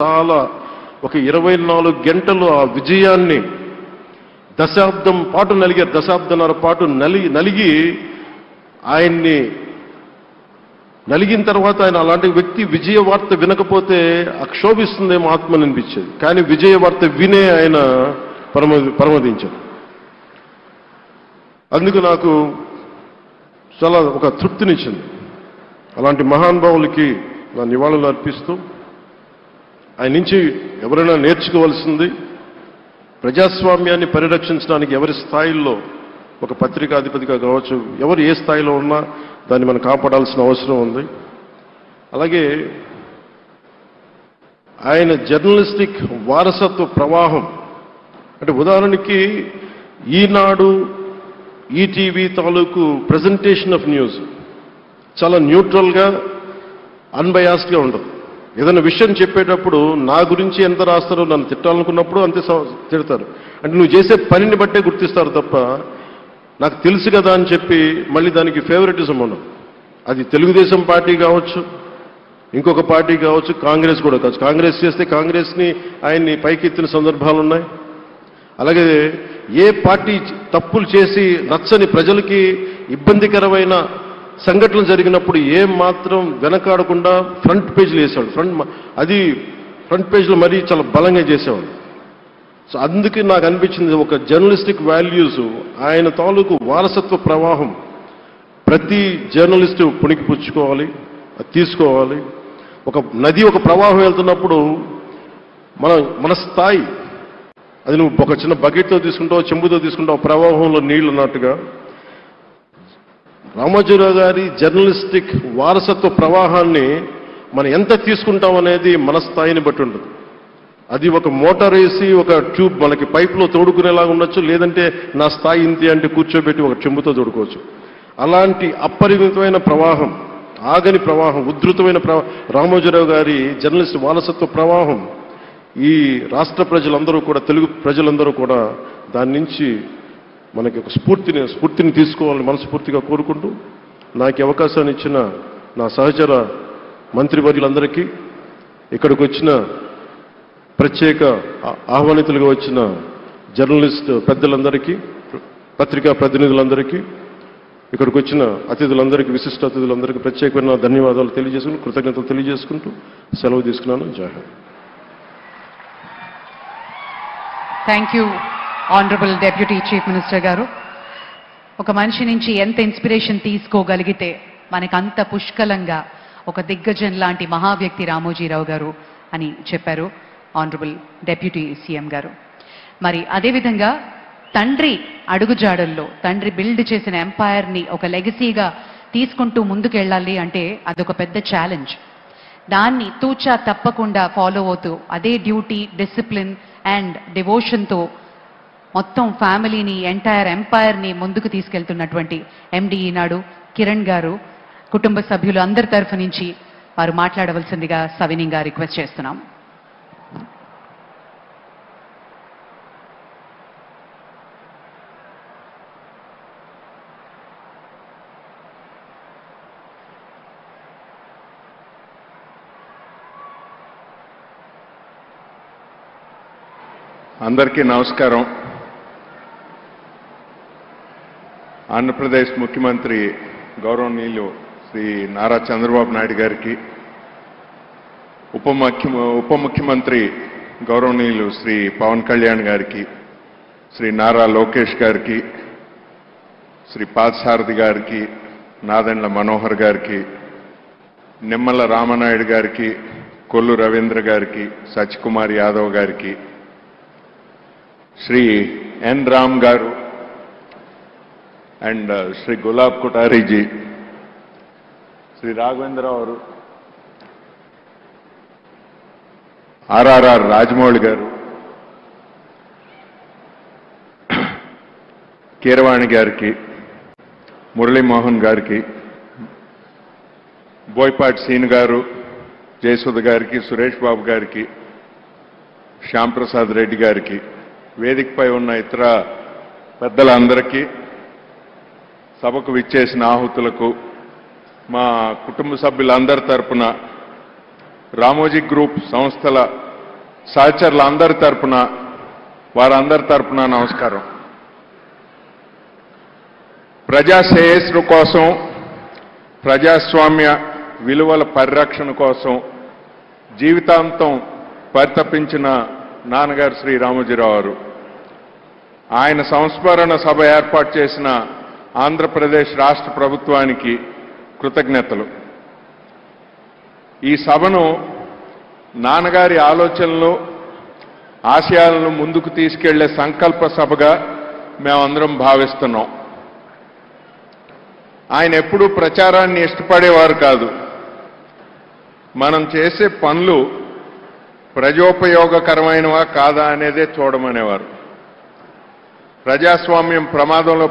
చాలా ఒక 24 గంటలు ఆ విజయాన్ని దశాబ్దం పాటు నలిగారు, దశాబ్దన్నర పాటు నలిగి ఆయన్ని నలిగిన తర్వాత ఆయన అలాంటి వ్యక్తి విజయ వార్త వినకపోతే అక్షోభిస్తుందేమో ఆత్మని అనిపించేది. కానీ విజయ వార్త వినే ఆయన పరమదించారు. అందుకు నాకు చాలా ఒక తృప్తినిచ్చింది. అలాంటి మహానుభావులకి నా నివాళులు అర్పిస్తూ ఆయన నుంచి ఎవరైనా నేర్చుకోవాల్సింది ప్రజాస్వామ్యాన్ని పరిరక్షించడానికి ఎవరి స్థాయిల్లో ఒక పత్రికాధిపతిగా కావచ్చు, ఎవరు ఏ స్థాయిలో ఉన్నా దాన్ని మనం కాపాడాల్సిన అవసరం ఉంది. అలాగే ఆయన జర్నలిస్టిక్ వారసత్వ ప్రవాహం అంటే ఉదాహరణకి ఈనాడు ఈటీవీ తాలూకు ప్రజెంటేషన్ ఆఫ్ న్యూస్ చాలా న్యూట్రల్గా అన్బయాస్డ్గా ఉండదు. ఏదైనా విషయం చెప్పేటప్పుడు నా గురించి ఎంత రాస్తారో, నన్ను తిట్టాలనుకున్నప్పుడు అంతే తిడతారు. అంటే నువ్వు చేసే పనిని బట్టే గుర్తిస్తారు తప్ప నాకు తెలుసు కదా అని చెప్పి మళ్ళీ దానికి ఫేవరెటిజం ఉండదు. అది తెలుగుదేశం పార్టీ కావచ్చు, ఇంకొక పార్టీ కావచ్చు, కాంగ్రెస్ కూడా కావచ్చు. కాంగ్రెస్ చేస్తే కాంగ్రెస్ని ఆయన్ని పైకెత్తిన సందర్భాలు ఉన్నాయి. అలాగే ఏ పార్టీ తప్పులు చేసి నచ్చని ప్రజలకి ఇబ్బందికరమైన సంఘటనలు జరిగినప్పుడు ఏం మాత్రం వెనకాడకుండా ఫ్రంట్ పేజీలు వేసేవాడు. ఫ్రంట్ పేజీలో మరీ చాలా బలంగా చేసేవాడు. సో అందుకే నాకు అనిపించింది ఒక జర్నలిస్టిక్ వాల్యూస్ ఆయన తాలూకు వారసత్వ ప్రవాహం ప్రతి జర్నలిస్టు పుణికి పుచ్చుకోవాలి, అది తీసుకోవాలి. ఒక నది ఒక ప్రవాహం వెళ్తున్నప్పుడు మన స్థాయి అది నువ్వు ఒక చిన్న బకెట్తో తీసుకుంటావు, చెంబుతో తీసుకుంటావు, ప్రవాహంలో నీళ్లు అన్నట్టుగా రామోజీరావు గారి జర్నలిస్టిక్ వారసత్వ ప్రవాహాన్ని మనం ఎంత తీసుకుంటాం అనేది మన స్థాయిని బట్టి ఉంటుంది. అది ఒక మోటార్ వేసి ఒక ట్యూబ్ మనకి పైపులో తోడుకునేలాగా ఉండొచ్చు, లేదంటే నా స్థాయి ఇంతే అంటే కూర్చోబెట్టి ఒక చెంబుతో తోడుకోవచ్చు. అలాంటి అపరిమితమైన ప్రవాహం, ఆగని ప్రవాహం, ఉధృతమైన రామోజీరావు గారి జర్నలిస్ట్ వారసత్వ ప్రవాహం ఈ రాష్ట్ర ప్రజలందరూ కూడా, తెలుగు ప్రజలందరూ కూడా దాని నుంచి మనకి ఒక స్ఫూర్తిని తీసుకోవాలని మనస్ఫూర్తిగా కోరుకుంటూ నాకు అవకాశాన్ని ఇచ్చిన నా సహచర మంత్రివర్యులందరికీ, ఇక్కడికి వచ్చిన ప్రత్యేక ఆహ్వానితులుగా వచ్చిన జర్నలిస్ట్ పెద్దలందరికీ, పత్రికా ప్రతినిధులందరికీ, ఇక్కడికి వచ్చిన అతిథులందరికీ, విశిష్ట అతిథులందరికీ ప్రత్యేకమైన ధన్యవాదాలు తెలియజేసుకుంటూ, కృతజ్ఞతలు తెలియజేసుకుంటూ సెలవు తీసుకున్నాను. జై Hind. Thank you honourable deputy chief minister గారు. ఒక మనిషి నుంచి ఎంత ఇన్స్పిరేషన్ తీసుకోగలిగితే మనకు అంత పుష్కలంగా ఒక దిగ్గజం లాంటి మహావ్యక్తి రామోజీరావు గారు అని చెప్పారు ఆనరబుల్ డెప్యూటీ సీఎం గారు. మరి అదేవిధంగా తండ్రి అడుగుజాడల్లో తండ్రి బిల్డ్ చేసిన ఎంపైర్ని ఒక లెగసీగా తీసుకుంటూ ముందుకెళ్ళాలి అంటే అదొక పెద్ద ఛాలెంజ్. దాన్ని తూచా తప్పకుండా ఫాలో అవుతూ అదే డ్యూటీ, డిసిప్లిన్ అండ్ డివోషన్తో మొత్తం ఫ్యామిలీని, ఎంటైర్ ఎంపైర్ని ముందుకు తీసుకెళ్తున్నటువంటి ఎండి ఈనాడు కిరణ్ గారు, కుటుంబ సభ్యులు అందరి తరఫు నుంచి వారు మాట్లాడవలసిందిగా సవినీయంగా రిక్వెస్ట్ చేస్తున్నాం. అందరికీ నమస్కారం. ఆంధ్రప్రదేశ్ ముఖ్యమంత్రి గౌరవనీయులు శ్రీ నారా చంద్రబాబు నాయుడు గారికి, ఉప ముఖ్యమంత్రి గౌరవనీయులు శ్రీ పవన్ కళ్యాణ్ గారికి, శ్రీ నారా లోకేష్ గారికి, శ్రీ పార్థసారథి గారికి, నాదెండ్ల మనోహర్ గారికి, నిమ్మల రామనాయుడు గారికి, కొల్లు రవీంద్ర గారికి, సత్యకుమార్ యాదవ్ గారికి, శ్రీ ఎన్ రామ్ గారు అండ్ శ్రీ గులాబ్ కుటారీజీ, శ్రీ రాఘవేంద్రరావు, ఆర్ఆర్ఆర్ రాజమౌళి గారు, కీరవాణి గారికి, మురళీమోహన్ గారికి, బోయపాటి సీన్ గారు, జయసుధ గారికి, సురేష్ బాబు గారికి, శ్యాంప్రసాద్ రెడ్డి గారికి, వేదికపై ఉన్న ఇతర పెద్దలందరికీ, సభకు విచ్చేసిన ఆహుతులకు, మా కుటుంబ సభ్యులందరి తరపున రామోజీ గ్రూప్ సంస్థల సహచరులందరి తరపున వారందరి తరపున నమస్కారం. ప్రజా శ్రేయస్సు కోసం, ప్రజాస్వామ్య విలువల పరిరక్షణ కోసం జీవితాంతం పరితపించిన నాన్నగారు శ్రీ రామోజీరావు గారు. ఆయన సంస్మరణ సభ ఏర్పాటు చేసిన ఆంధ్రప్రదేశ్ రాష్ట్ర ప్రభుత్వానికి కృతజ్ఞతలు. ఈ సభను నాన్నగారి ఆలోచనలు, ఆశయాలను ముందుకు తీసుకెళ్లే సంకల్ప సభగా మేమందరం భావిస్తున్నాం. ఆయన ఎప్పుడూ ప్రచారాన్ని ఇష్టపడేవారు కాదు. మనం చేసే పనులు ప్రజోపయోగకరమైనవా కాదా అనేదే చూడమనేవారు. ప్రజాస్వామ్యం ప్రమాదంలో